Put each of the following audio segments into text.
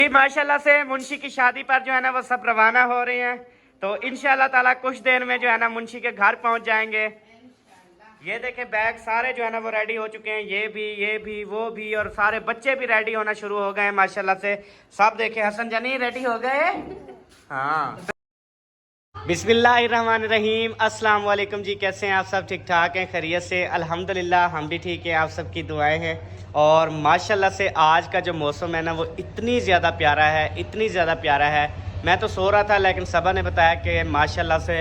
जी माशाल्लाह से मुंशी की शादी पर जो है ना वो सब रवाना हो रहे हैं। तो इंशाल्लाह ताला कुछ देर में जो है ना मुंशी के घर पहुंच जाएंगे। ये देखे बैग सारे जो है ना वो रेडी हो चुके हैं, ये भी वो भी, और सारे बच्चे भी रेडी होना शुरू हो गए हैं माशाल्लाह से। सब देखे हसन जनी रेडी हो गए। हाँ, बिस्मिल्लाहिर्रहमानिर्रहीम। अस्सलाम वालेकुम जी, कैसे हैं आप सब? ठीक ठाक हैं, खैरियत से? अल्हम्दुलिल्लाह हम भी ठीक हैं, आप सबकी दुआएं हैं। और माशाल्लाह से आज का जो मौसम है ना वो इतनी ज़्यादा प्यारा है, इतनी ज़्यादा प्यारा है। मैं तो सो रहा था लेकिन सबा ने बताया कि माशाल्लाह से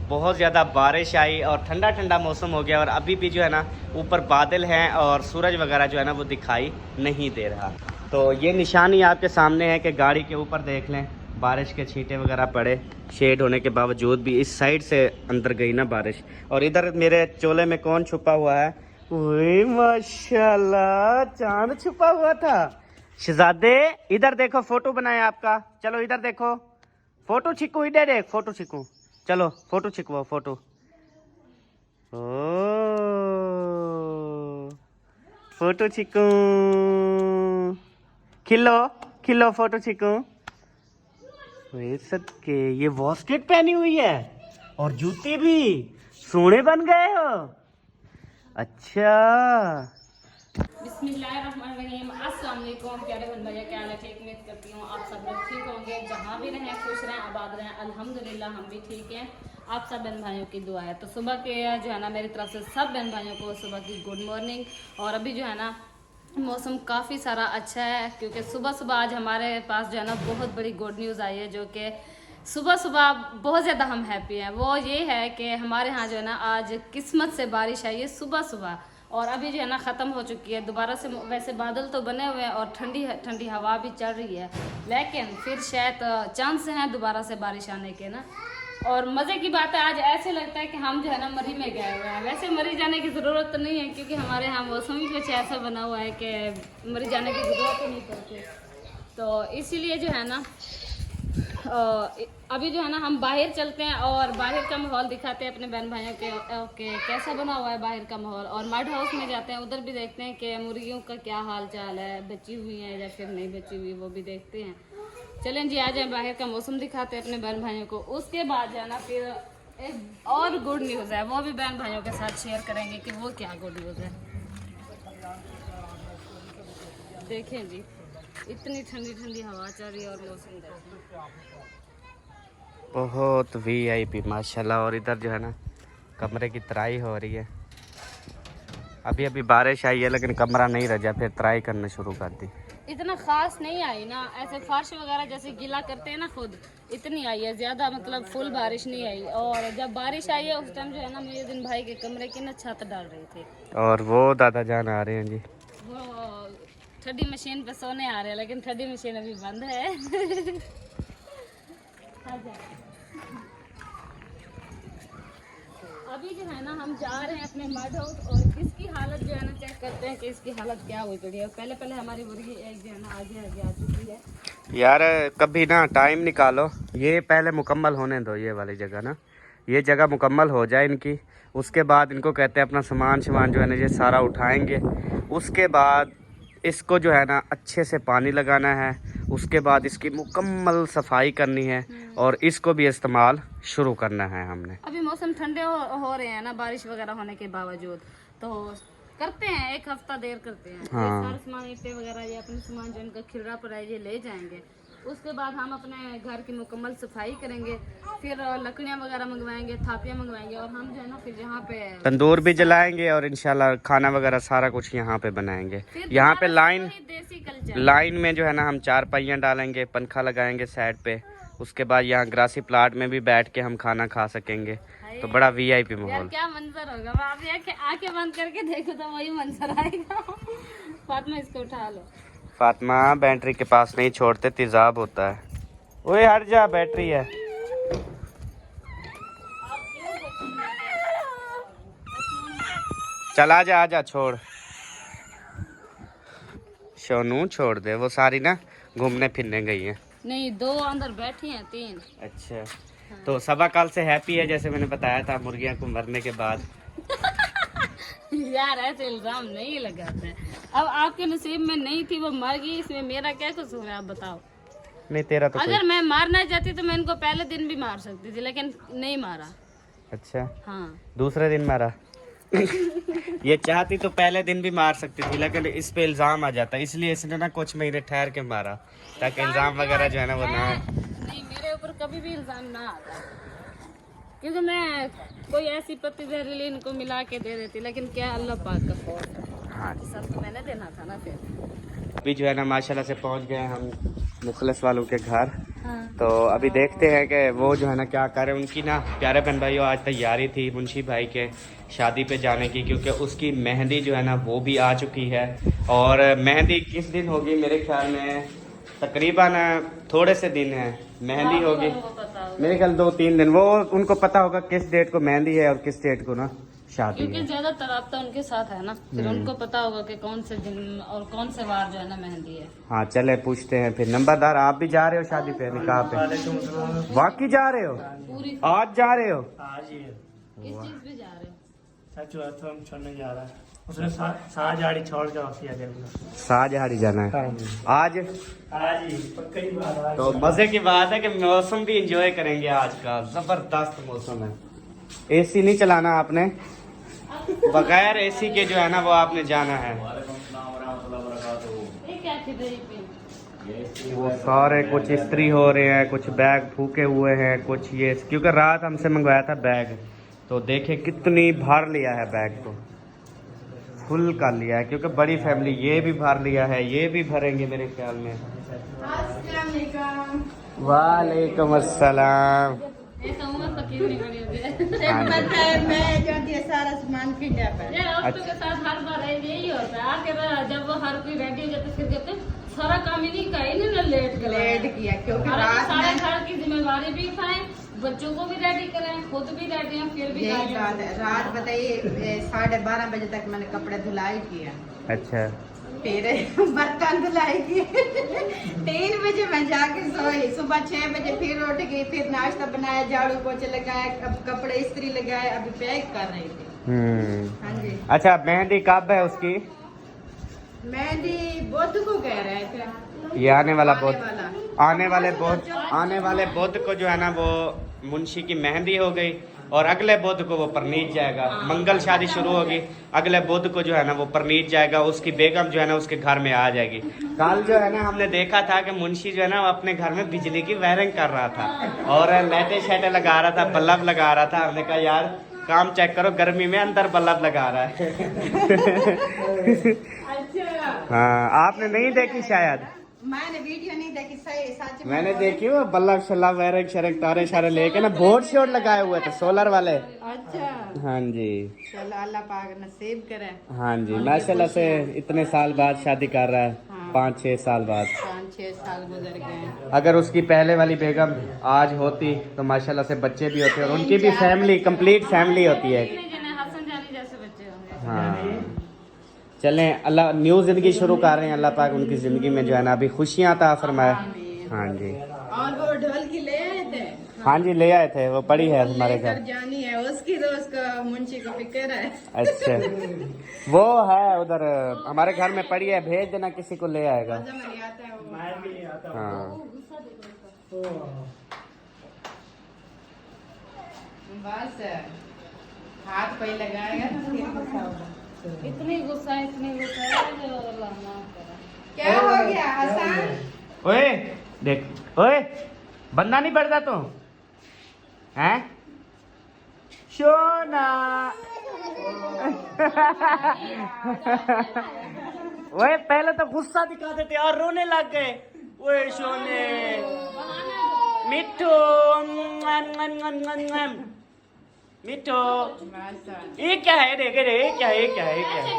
बहुत ज़्यादा बारिश आई और ठंडा ठंडा मौसम हो गया। और अभी भी जो है ना ऊपर बादल हैं और सूरज वगैरह जो है ना वो दिखाई नहीं दे रहा। तो ये निशानी आपके सामने है कि गाड़ी के ऊपर देख लें, बारिश के छींटे वगैरह पड़े, शेड होने के बावजूद भी इस साइड से अंदर गई ना बारिश। और इधर मेरे चोले में कौन छुपा हुआ है? ओए माशाल्लाह, चांद छुपा हुआ था। शहजादे इधर देखो, फोटो बनाए आपका। चलो इधर देखो, फोटो छिकू, इधर देख, फोटो छिकू। चलो फोटो छिकवाओ, फोटो। ओ फोटो छिकू, खिलो खिलो, फोटो छिकू। के ये वॉस्टेड पहनी हुई है और जूती भी, सोने बन गए हो। अच्छा, बिस्मिल्लाहिर्रहमानिर्रहीम। अस्सलाम वालेकुम प्यारे बहन भैया, क्या हाल है? ठीक उम्मीद करती हूँ आप सब लोग ठीक होंगे, जहाँ भी रहें खुश रहें, आबाद रहें। अल्हम्दुलिल्लाह हम भी ठीक हैं, आप सब बहन भाइयों की दुआ है। तो सुबह के जो है ना मेरी तरफ से सब बहन भाइयों को सुबह की गुड मॉर्निंग। और अभी जो है ना मौसम काफ़ी सारा अच्छा है, क्योंकि सुबह सुबह आज हमारे पास जो है ना बहुत बड़ी गुड न्यूज़ आई है, जो कि सुबह सुबह बहुत ज़्यादा हम हैप्पी हैं। वो ये है कि हमारे यहाँ जो है ना आज किस्मत से बारिश आई है सुबह सुबह, और अभी जो है ना ख़त्म हो चुकी है दोबारा से। वैसे बादल तो बने हुए हैं और ठंडी ठंडी हवा भी चल रही है, लेकिन फिर शायद चांस हैं दोबारा से बारिश आने के ना। और मज़े की बात है, आज ऐसे लगता है कि हम जो है ना मरी में गए हुए हैं। वैसे मरी जाने की ज़रूरत तो नहीं है, क्योंकि हमारे यहाँ मौसम ही कुछ ऐसा बना हुआ है कि मरी जाने की ज़रूरत ही नहीं पड़ती। तो इसीलिए जो है ना अभी जो है ना हम बाहर चलते हैं और बाहर का माहौल दिखाते हैं अपने बहन भाइयों के कैसा बना हुआ है बाहर का माहौल। और मड हाउस में जाते हैं, उधर भी देखते हैं कि मुर्गियों का क्या हाल चाल है, बची हुई हैं या फिर नहीं बची हुई, वो भी देखते हैं। चलें जी, आ जाए बाहर का मौसम दिखाते हैं अपने बहन भाइयों को। उसके बाद जो है ना फिर एक और गुड न्यूज़ है, वो भी बहन भाइयों के साथ शेयर करेंगे कि वो क्या गुड न्यूज़ है। देखें जी, इतनी ठंडी ठंडी हवा चल रही है और मौसम देखें बहुत वीआईपी माशाल्लाह। और इधर जो है ना कमरे की तराई हो रही है। अभी अभी बारिश आई है लेकिन कमरा नहीं रजा, फिर तराई करना शुरू कर दी। इतना खास नहीं आई ना, ऐसे फर्श वगैरह जैसे गीला करते हैं ना खुद, इतनी आई है ज़्यादा, मतलब फुल बारिश नहीं आई। और जब बारिश आई है उस टाइम जो है ना मेरे दिन भाई के कमरे की ना छत डाल रही थी, और वो दादा जान आ रहे हैं जी, वो ठंडी मशीन पे सोने आ रहे हैं, लेकिन ठंडी मशीन अभी बंद है। अभी जो है ना हम जा रहे हैं अपने मड हाउस और इसकी हालत जो है ना चेक करते हैं कि इसकी हालत क्या हुई पड़ी है। पहले पहले हमारी मुर्गी एक जो है ना आगे आ चुकी है। यार कभी ना टाइम निकालो, ये पहले मुकम्मल होने दो, ये वाली जगह ना, ये जगह मुकम्मल हो जाए इनकी। उसके बाद इनको कहते हैं अपना सामान जो है ना ये सारा उठाएंगे। उसके बाद इसको जो है ना अच्छे से पानी लगाना है, उसके बाद इसकी मुकम्मल सफाई करनी है और इसको भी इस्तेमाल शुरू करना है हमने। अभी मौसम ठंडे हो रहे हैं ना बारिश वगैरह होने के बावजूद, तो करते हैं, एक हफ्ता देर करते हैं। हाँ। सारा सामान ईंटें वगैरह ये अपने सामान जो इनका खिलरा पड़ा है ये ले जाएंगे। उसके बाद हम अपने घर की मुकम्मल सफाई करेंगे, फिर लकड़ियाँ वगैरह मंगवाएंगे, थापियाँ मंगवाएंगे, और हम जो है ना फिर यहाँ पे तंदूर भी जलाएंगे और इंशाल्लाह खाना वगैरह सारा कुछ यहाँ पे बनाएंगे। यहाँ पे लाइन में जो है ना हम 4 पहियाँ डालेंगे, पंखा लगाएंगे साइड पे। उसके बाद यहाँ ग्रासी प्लाट में भी बैठ के हम खाना खा सकेंगे। तो बड़ा वीआईपी माहौल। क्या मंजर होगा, आप आंखें बंद करके देखो तो वही मंजर आएगा। फातिमा इसको उठा लो। फातिमा बैटरी के पास नहीं छोड़ते, तेजाब होता है। ओए हट जा, बैटरी है। चल आजा आजा, छोड़ सोनू, छोड़ दे। वो सारी ना घूमने फिरने गई है। नहीं, 2 अंदर बैठी हैं, 3। अच्छा हाँ। तो सबा कल से हैप्पी है, जैसे मैंने बताया था मुर्गियां को मरने के बाद। यार ऐसे इल्जाम नहीं लगाते। अब आपके नसीब में नहीं थी, वो मर गई, इसमें मेरा क्या कसूर है, आप बताओ। नहीं तेरा तो अगर मैं मारना चाहती तो मैं इनको पहले दिन भी मार सकती थी, लेकिन नहीं मारा। अच्छा, हाँ दूसरे दिन मारा। ये चाहती तो पहले दिन भी मार सकती थी, लेकिन इस पे इल्जाम आ जाता, इसलिए इसने ना कुछ महीने ठहर के मारा, ताकि इल्जाम वगैरह जो है ना वो ना। नहीं, मेरे ऊपर कभी भी इल्जाम ना आता, क्योंकि मैं कोई ऐसी पत्ती जहरीली इनको मिला के दे देती, लेकिन क्या अल्लाह पाक का खौफ। हाँ, सब तो मैंने देना था ना फिर। अभी जो है ना माशाल्लाह से पहुंच गए हम मुखलिस वालों के घर। हाँ। तो अभी देखते हैं कि वो जो है ना क्या कर रहे हैं। उनकी ना प्यारे बहन भाइयों आज तैयारी थी मुंशी भाई के शादी पे जाने की, क्योंकि उसकी मेहंदी जो है ना वो भी आ चुकी है। और मेहंदी किस दिन होगी, मेरे ख्याल में तकरीबन थोड़े से दिन है मेहंदी होगी, मेरे ख्याल 2-3 दिन। वो उनको पता होगा किस डेट को मेहंदी है और किस डेट को ना शादी क्योंकि है। ज्यादातर राब्ता उनके साथ है ना, फिर उनको पता होगा कि कौन से दिन और कौन से वार जो है ना मेहंदी है। हाँ चले पूछते हैं फिर। नंबरदार आप भी जा रहे हो शादी पे, निकाह पे? वाकई जा रहे हो? पूरी आज जा रहे हो? आज ही किस चीज पे जा रहे हो? सच बात तो हम छोड़ने जा रहा है, उसने साहजाड़ी छोड़ के वापसी आ जाएगा। शाहजहां जाना है आज। आज ही पक्का ही बात आज। तो मजे की बात है कि मौसम भी एंजॉय करेंगे आज का, जबरदस्त मौसम है। एसी नहीं चलाना आपने, बगैर एसी के जो है ना वो आपने जाना है। ये क्या थी दही पे? वो सारे कुछ इस्त्री हो रहे हैं, कुछ बैग फूके हुए हैं, कुछ ये, क्योंकि रात हमसे मंगवाया था बैग, तो देखे कितनी भर लिया है बैग को, फुल कर लिया है, क्योंकि बड़ी फैमिली। ये भी भर लिया है, ये भी भरेंगे मेरे ख्याल में। वालेकुम अस्सलाम। ये तो उम्र फकीर नहीं बड़ी होती है। पता है मैं जो दिया सारा सामान खरीदा पर ये औरतों के साथ हर बार यही होता है, आखिर जब वो हर कोई रेडी हो जाते फिर कहते हैं, सारा काम इन्हीं का, इन्होंने लेट लेट किया क्योंकि रात सारे में घर की जिम्मेवारी भी उठाएं, बच्चों को भी रेडी करें, खुद भी रेडी हैं, फिर भी यही बात है। रात बताइए 12:30 बजे तक मैंने कपड़े धुलाई किया, अच्छा, फिर बर्तन धुलाई किए 3 बजे मैं जाके सोई, सुबह 6 बजे फिर उठ गई, फिर नाश्ता बनाया, झाड़ू पोछे लगाया, अब कपड़े इस्त्री लगाए, अभी पैक कर रही थी। हाँ जी। अच्छा मेहंदी कब है उसकी? मेहंदी बुध को कह रहे थे, ये आने वाला बुध, आने वाला। आने वाले बुध को जो है ना वो मुंशी की मेहंदी हो गई, और अगले बुध को वो परनीत जाएगा। मंगल शादी शुरू होगी, अगले बुध को जो है ना वो परनीत जाएगा, उसकी बेगम जो है ना उसके घर में आ जाएगी। कल जो है ना हमने देखा था कि मुंशी जो है ना वो अपने घर में बिजली की वायरिंग कर रहा था, और लाइटें शाइटें लगा रहा था, बल्ब लगा रहा था। हमने कहा यार काम चेक करो, गर्मी में अंदर बल्ब लगा रहा है। हाँ आपने नहीं देखी शायद? मैंने वीडियो नहीं देखी, सही सच में मैंने देखी वो बल्ब शल्ला वायरिंग शरक तारे शारे लेके ना बोर्ड शोर्ड लगाए हुए थे सोलर वाले। अच्छा, हाँ जी, चलो अल्लाह पाक नसीब करे। हाँ जी, माशाल्लाह से इतने साल बाद शादी कर रहा है, हाँ। 5-6 साल बाद। 5-6 साल गुजर गए। अगर उसकी पहले वाली बेगम आज होती तो माशाल्लाह से बच्चे भी होते, और उनकी भी फैमिली कंप्लीट फैमिली होती है। हसन जानी जैसे बच्चे होंगे। हाँ चलें, अल्लाह न्यू जिंदगी शुरू कर रहे हैं, अल्लाह पाक उनकी जिंदगी में जो है ना अभी खुशियाँ अता फरमाए। हाँ जी, और वो ढोल की ले आए थे, हाँ जी ले आए थे, वो पड़ी है हमारे घर। जानी है उसकी, तो उसका मुंशी को फिक्र है। अच्छा, वो है उधर हमारे घर में पड़ी है, भेज देना, किसी को ले आएगा। समझ नहीं आता है वो। मैं भी आता हूँ। हाँ बस हाथ पे लगाएगा तो फिर गुस्सा होगा। इतनी गुस्सा है जो अल्लाह माफ करे। क्या हो गया हसन? ओए देख, ओए बंदा नहीं पड़ता तू हैं सोना? ओए पहले तो गुस्सा दिखा देते और रोने लग गए। ओए सोने मिठू, मिठू ये क्या है? देख रे, ये क्या है? ये क्या है? ये क्या है?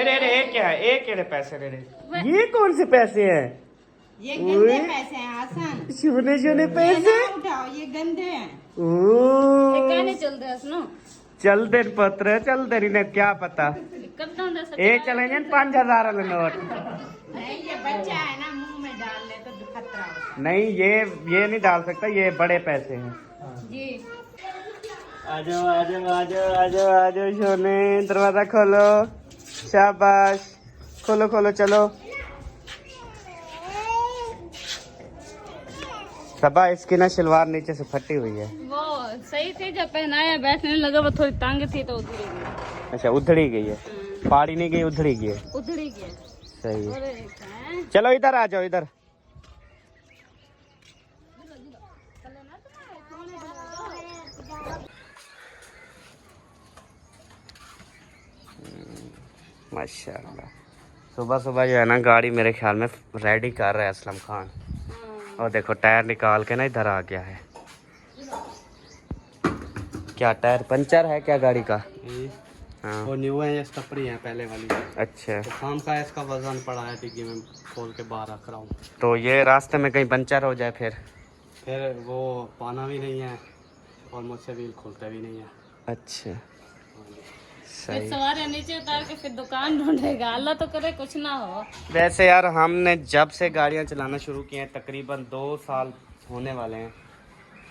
अरे अरे ये क्या है? ये केड़े पैसे रे? ये कौन से पैसे हैं? ये गंदे पैसे हैं हसन, सोने सोने ये पैसे। ना उठाओ, ये गंदे हैं। ओ कहने चलते हैं सुनो, चल दे पुत्र, चल दे, इन्हें क्या पता। कब दे सकते ये चले जाए 5000 वाले नोट। नहीं ये बच्चा है ना, मुंह में डाल ले तो खतरा होता है। नहीं ये नहीं डाल सकता, ये बड़े पैसे हैं। जी। आजो आजो आजो आजो आजो सोने, दरवाजा खोलो, शाबाश, खोलो खोलो, चलो सबा इसकी ना शलवार नीचे से फटी हुई है। वो सही थी, जब पहनाया बैठने लगा वो थोड़ी तंग थी तो उधड़ी गई। अच्छा उधड़ी गई है, पाड़ी नहीं गई, उधड़ी गई है। उधड़ी गई। सही है। अरे हैं? चलो इधर आ जाओ इधर। माशाल्लाह सुबह सुबह जो है ना गाड़ी मेरे ख्याल में रेडी कर रहा है असलम खान। और देखो टायर निकाल के ना इधर आ गया है। क्या टायर पंचर है क्या गाड़ी का? हाँ। वो न्यू है, ये स्टपरी है पहले वाली। अच्छा तो काम का इसका वजन पड़ा है, डिग्गी में खोल के बाहर रख रहा हूँ। तो ये रास्ते में कहीं पंचर हो जाए फिर वो पाना भी नहीं है और मुझसे व्हील खोलता भी नहीं है। अच्छा फिर सही। सवारे नीचे उतार के फिर दुकान ढूंढेगा, अल्लाह तो करे कुछ ना हो। वैसे यार हमने जब से गाड़ियाँ चलाना शुरू की हैं तकरीबन 2 साल होने वाले हैं,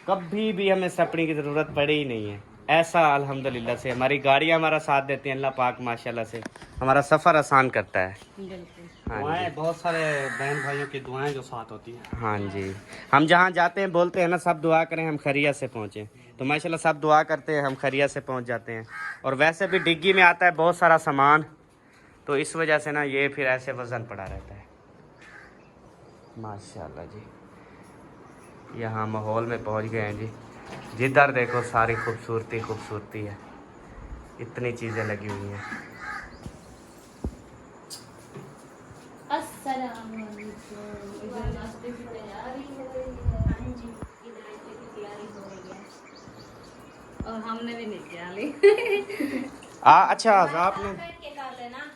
कभी भी हमें सपनी की ज़रूरत पड़ी ही नहीं है। ऐसा अल्हम्दुलिल्लाह से हमारी गाड़ियाँ हमारा साथ देती हैं। अल्लाह पाक माशाल्लाह से हमारा सफ़र आसान करता है। बिल्कुल। हाँ जी, दुआएं, बहुत सारे बहन भाइयों की दुआएं जो साथ होती हैं। हाँ जी। हम जहाँ जाते हैं बोलते हैं ना सब दुआ करें हम खैरियत से पहुँचें, तो माशाल्लाह सब दुआ करते हैं हम खैरियत से पहुँच जाते हैं। और वैसे भी डिग्गी में आता है बहुत सारा सामान, तो इस वजह से ना ये फिर ऐसे वज़न पड़ा रहता है। माशाल्लाह जी यहाँ माहौल में पहुँच गए हैं जी। जिधर देखो सारी खूबसूरती खूबसूरती है, इतनी चीज़ें लगी हुई हैं। इधर नाश्ते की तैयारी हो रही है। हाँ जी, इधर नाश्ते की तैयारी हो रही है और हमने भी नहीं किया ली। अच्छा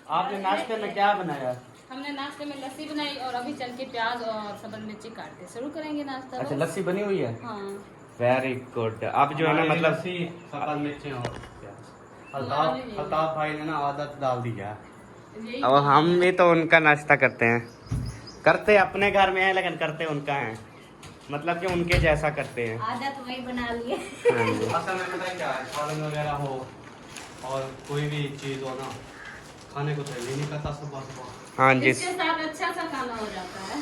आपने नाश्ते में क्या बनाया? हमने नाश्ते में लस्सी बनाई और अभी चल के प्याज और सब्ज़ मिर्ची काट के शुरू करेंगे नाश्ता। अच्छा लस्सी बनी हुई है। हाँ वेरी गुड। अब जो है ना मतलब सफल मिर्चें और अल्ताफ भाई ने ना आदत डाल दी है। यही अब हम भी तो उनका नाश्ता करते हैं, करते अपने घर में है लेकिन करते उनका है, मतलब कि उनके जैसा करते हैं। आदत वही बना लिए। हाँ जी। असल में पता है क्या है, सालन वगैरह हो और कोई भी चीज़ हो ना, खाने को तो ही नहीं करता सुबह सुबह। हाँ जी। इसके साथ अच्छा सा खाना हो जाता है।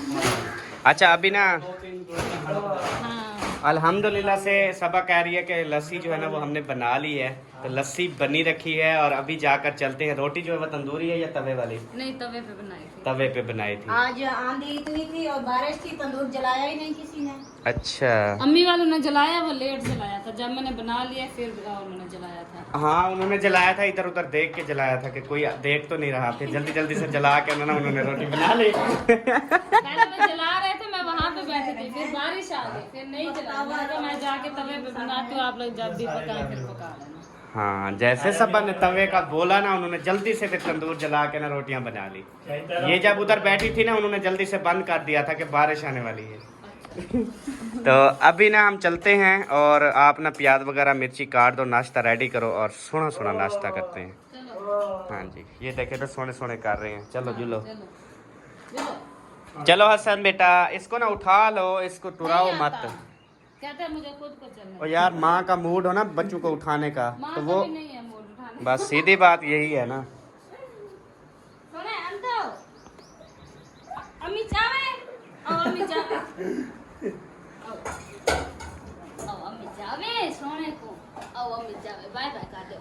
अच्छा अभी ना 2-3 रोटियां हड़प जाए। हाँ अल्हम्दुलिल्लाह से सबा कह रही है कि लस्सी जो है ना वो हमने बना ली है, तो लस्सी बनी रखी है और अभी जाकर चलते हैं। रोटी जो है वो तंदूरी है या तवे वाली? नहीं, तवे पे बनाई थी। तवे पे बनाई थी। आज आंधी इतनी थी और बारिश थी, तंदूर जलाया ही नहीं किसी ने। अच्छा अम्मी वालों ने जलाया, वो लेट जलाया था। जब मैंने बना लिया फिर उन्होंने जलाया था। हाँ उन्होंने जलाया था, इधर उधर देख के जलाया था कि कोई देख तो नहीं रहा, फिर जल्दी जल्दी से जला के उन्होंने रोटी बना ली। पहले मैं जला रहे थे, मैं वहाँ पे बैठी थी, फिर बारिश आ गई, फिर नहीं जला। मैं जाके तवे पे बनाती हूँ, आप लोग जब भी पकाएं फिर पका लेना। हाँ जैसे सबा ने तवे का बोला ना, उन्होंने जल्दी से फिर तंदूर जला के ना रोटियां बना ली। ये जब उधर बैठी थी ना, उन्होंने जल्दी से बंद कर दिया था कि बारिश आने वाली है। तो अभी ना हम चलते हैं और आप ना प्याज वगैरह मिर्ची काट दो, नाश्ता रेडी करो और सोना सोना नाश्ता करते हैं। चलो हाँ जी ये देखे तो सोने सोने कर रहे हैं। चलो जुलो चलो। चलो हसन बेटा, इसको ना उठा लो, इसको टुराओ नहीं मत। आता। कहते हैं मुझे खुद को चलना। और यार माँ का मूड हो ना बच्चों को उठाने का, माँ तो का वो भी नहीं है मूड उठाने। बस सीधी बात यही है ना। सोने अंदर अम्मी जावे, आओ अम्मी जावे, आओ अम्मी जावे, सोने को आओ अम्मी जावे। बाय बाय कर दो,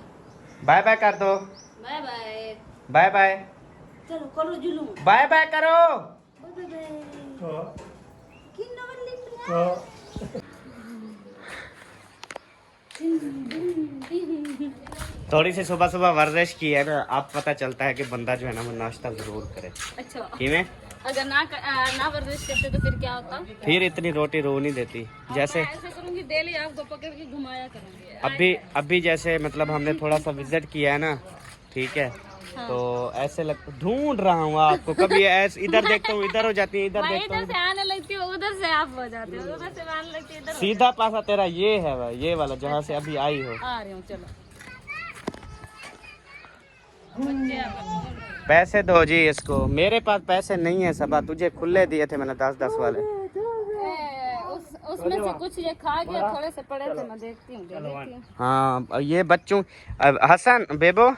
बाय बाय कर दो, बाय बाय। बाय बाय, चलो करो जुलूम, बाय बाय करो। Bye bye. तो किन्ना वाली प्यार। थोड़ी सी सुबह सुबह वर्जिश की है ना, अब पता चलता है कि बंदा जो है ना वो नाश्ता जरूर करे। अच्छा, किवें? अगर ना वर्जिश करते तो फिर क्या होता? फिर इतनी रोटी रो नहीं देती। जैसे मैं ऐसे करूंगी, डेली आपको पकड़ के घुमाया करूंगी। अभी जैसे मतलब हमने थोड़ा सा विजिट किया है ना, ठीक है, हाँ। तो ऐसे ढूंढ रहा हूँ आपको, कभी ऐसे इधर देखता हूँ इधर हो जाती है, इधर मैं देखता इधर हूँ से आने लगती हूँ, उधर से आप हो जाते हो, उधर से मैं आने लगती हूँ, इधर हो सीधा पासा तेरा ये है भाई, ये वाला जहाँ से अभी आई हो। आ रही हूँ। चलो बच्चे अब पैसे दो जी इसको। मेरे पास पैसे नहीं है सबा, तुझे खुले दिए थे मैंने 10-10 वाले। उसमें से कुछ ये खा गया, थोड़े से पड़े थे, मैं देखती हूँ, देखती हूँ। हाँ ये बच्चों, अब हसन बेबो,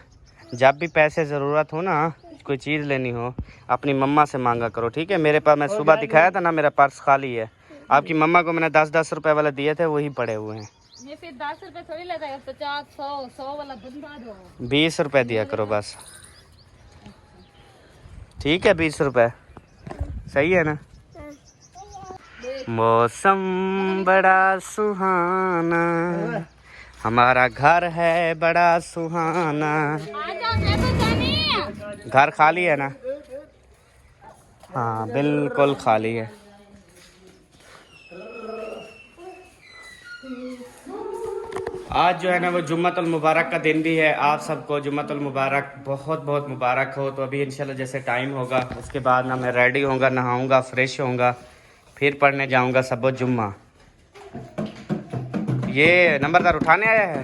जब भी पैसे ज़रूरत हो ना, कोई चीज़ लेनी हो, अपनी मम्मा से मांगा करो, ठीक है? मेरे पास मैं सुबह दिखाया था ना, मेरा पर्स खाली है, आपकी मम्मा को मैंने 10-10 रुपए वाला दिए थे, वही पड़े हुए हैं। ये फिर 10 रुपए थोड़ी लगाएगा, 50, 100 वाला बनवा दो। 20 रुपए दिया करो बस। ठीक है 20 रुपए सही है ना। मौसम बड़ा सुहाना, हमारा घर है बड़ा सुहाना। घर खाली है ना? हाँ बिल्कुल खाली है। आज जो है ना वो जुम्मतुल मुबारक का दिन भी है। आप सबको जुम्मतुल मुबारक बहुत बहुत मुबारक हो। तो अभी इंशाल्लाह जैसे टाइम होगा उसके बाद ना मैं रेडी होऊंगा, नहाऊंगा, फ्रेश होऊंगा, फिर पढ़ने जाऊंगा सबो जुम्मा। ये नंबरदार उठाने आया है?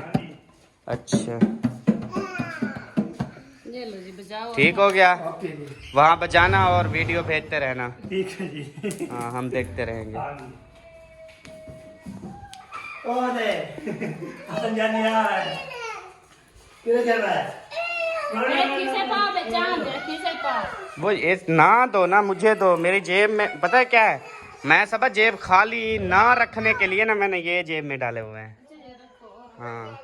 अच्छा ये लो जी, बजाओ। ठीक हो गया। वहाँ बजाना और वीडियो भेजते रहना। ठीक है जी। हाँ हम देखते रहेंगे। हसन जान यार किधर चल रहा है? वो इस ना दो ना, मुझे दो। मेरी जेब में पता है क्या है, मैं सब जेब खाली ना रखने के लिए ना मैंने ये जेब में डाले हुए हैं। हाँ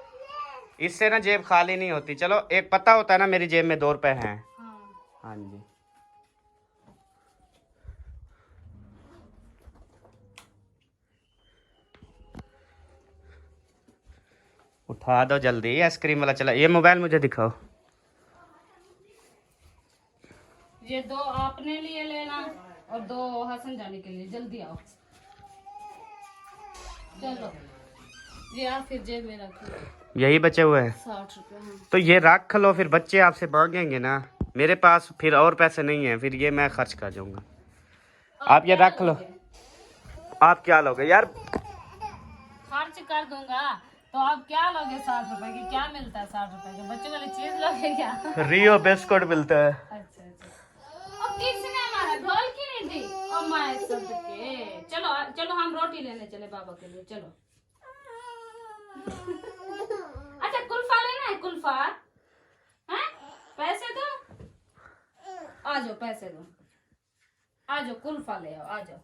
इससे ना जेब खाली नहीं होती। चलो एक पता होता है ना मेरी जेब में 2 रुपए हैं। हाँ जी उठा दो जल्दी आइसक्रीम वाला। चला ये मोबाइल मुझे दिखाओ। ये 2 आपने लिए लेना और 2 हसन जाने के लिए। जल्दी आओ, चलो। ये आप फिर जेब में रखो। यही बचे हुए हैं 60 रुपए। हाँ। तो ये रख लो, फिर बच्चे आपसे मांगेंगे ना। मेरे पास फिर और पैसे नहीं हैं, फिर ये मैं खर्च कर जाऊंगा। आप ये रख लो। आप क्या लोगे यार? खर्च कर दूंगा तो आप क्या लोगे? 60 रुपए की क्या मिलता है? 60 रुपए के बच्चों वाली चीज लोगे क्या? रियो बिस्कुट मिलता है। अच्छा अच्छा। और किसने हमारा ढोल की नहीं दी? और माय सबके। चलो चलो हम रोटी लेने चले बाबा के लिए। चलो। अच्छा कुल्फा लेना है? कुल्फा हैं? पैसे दो। आ जाओ, पैसे दो। आ जाओ, कुल्फा ले आओ। आ जाओ।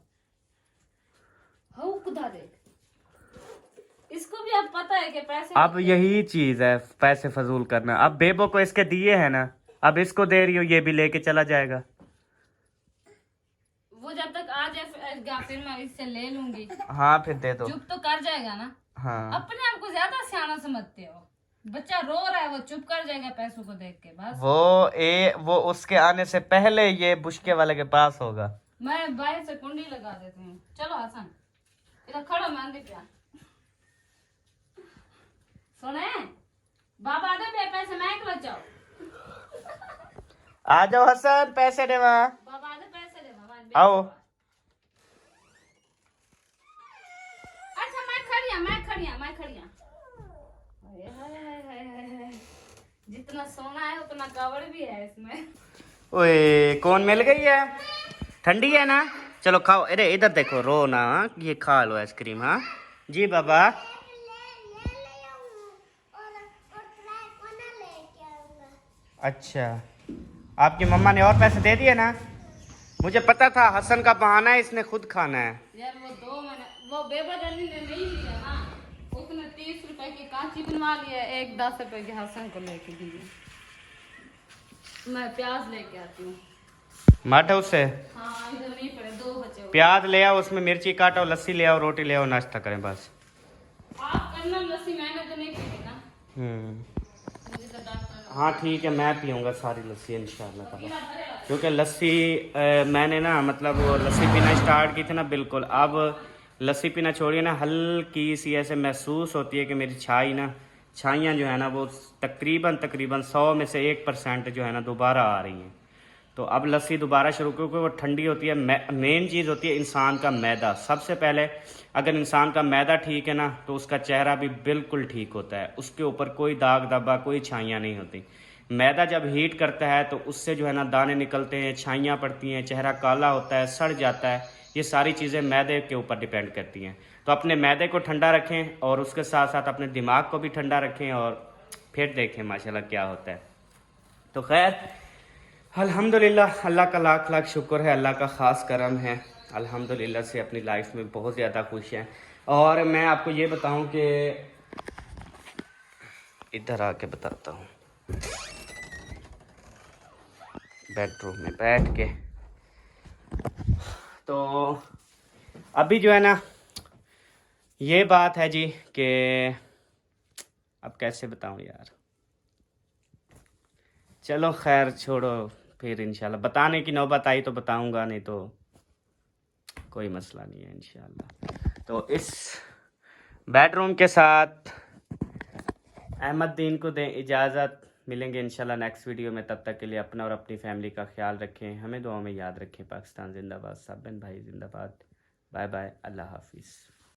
हो खुदा देख, इसको भी अब पता है कि पैसे। अब यही चीज है पैसे फजूल करना। अब बेबो को इसके दिए है ना, अब इसको दे रही हो, ये भी लेके चला जाएगा। वो जब तक आ जाए फिर मैं इससे ले लूंगी। हाँ फिर दे दो। चुप तो कर जाएगा ना। हाँ अपने आप को ज्यादा सियाना समझते हो। बच्चा रो रहा है, वो चुप कर जाएगा पैसों को देख के। बस वो उसके आने से पहले ये बुशके वाले के पास होगा। मैं बाहर से कुंडी लगा देती हूँ। चलो हसन इधर खड़ो, मेहंदी पे सुने बाबा दे बे पैसे। मैं एक जाओ। आ जाओ हसन, पैसे दे वहाँ। बाबा दे पैसे दे बाबा। आओ। अच्छा मैं खड़िया। जितना सोना है उतना कवर भी है इसमें। ओए कौन मिल गई है? ठंडी है ना? चलो खाओ। अरे इधर देखो, रो ना, ये खा लो आइसक्रीम। हाँ जी बाबा। अच्छा आपकी मम्मा ने और पैसे दे दिए ना? मुझे पता था हसन का बहाना है, इसने खुद खाना है। यार वो 2 महीने वो बेबदली ने नहीं लिया ना, उसने 30 रुपए की कांची बनवा लिया, एक 10 रुपए की हसन को लेके दी। मैं प्याज लेके आती हूँ। माठे उससे। हाँ इधर नहीं पड़े, 2 बचे हुए। प्याज ले आओ, उसमें मिर्ची काटो, लस्सी ले आओ, रोटी ले आओ, नाश्ता करें बस। आप करना लस्सी, मैंने तो नहीं पी ना। मुझे तो डॉक्टर। हाँ ठीक है, मैं पीऊँगा सारी लस्सी इंशाल्लाह ताला। क्योंकि लस्सी मैंने ना मतलब वो लस्सी पीना स्टार्ट की थी ना, बिल्कुल अब लस्सी पीना छोड़िए ना, हल्की सी ऐसे महसूस होती है कि मेरी छाइयाँ जो है ना वो तकरीबन 100 में से 1% जो है ना दोबारा आ रही हैं। तो अब लस्सी दोबारा शुरू, क्योंकि वो ठंडी होती है। मेन चीज़ होती है इंसान का मैदा। सबसे पहले अगर इंसान का मैदा ठीक है ना तो उसका चेहरा भी बिल्कुल ठीक होता है, उसके ऊपर कोई दाग धब्बा, कोई छाइयाँ नहीं होती। मैदा जब हीट करता है तो उससे जो है ना दाने निकलते हैं, छाइयाँ पड़ती हैं, चेहरा काला होता है, सड़ जाता है। ये सारी चीज़ें मैदे के ऊपर डिपेंड करती हैं। तो अपने मैदे को ठंडा रखें और उसके साथ साथ अपने दिमाग को भी ठंडा रखें और फिर देखें माशाल्लाह क्या होता है। तो खैर अल्हम्दुलिल्लाह, अल्लाह का लाख लाख शुक्र है, अल्लाह का ख़ास करम है। अल्हम्दुलिल्लाह से अपनी लाइफ में बहुत ज़्यादा खुश हैं। और मैं आपको ये बताऊं कि इधर आके बताता हूँ, बेडरूम में बैठ के, तो अभी जो है ना ये बात है जी कि अब कैसे बताऊं यार, चलो खैर छोड़ो, फिर इंशाल्लाह बताने की नौबत आई तो बताऊंगा, नहीं तो कोई मसला नहीं है इंशाल्लाह। तो इस बेडरूम के साथ अहमद दीन को दें इजाज़त, मिलेंगे इंशाल्लाह नेक्स्ट वीडियो में। तब तक के लिए अपना और अपनी फैमिली का ख्याल रखें, हमें दुआ में याद रखें। पाकिस्तान जिंदाबाद, सब बहन भाई जिंदाबाद। बाय बाय, अल्लाह हाफिज़।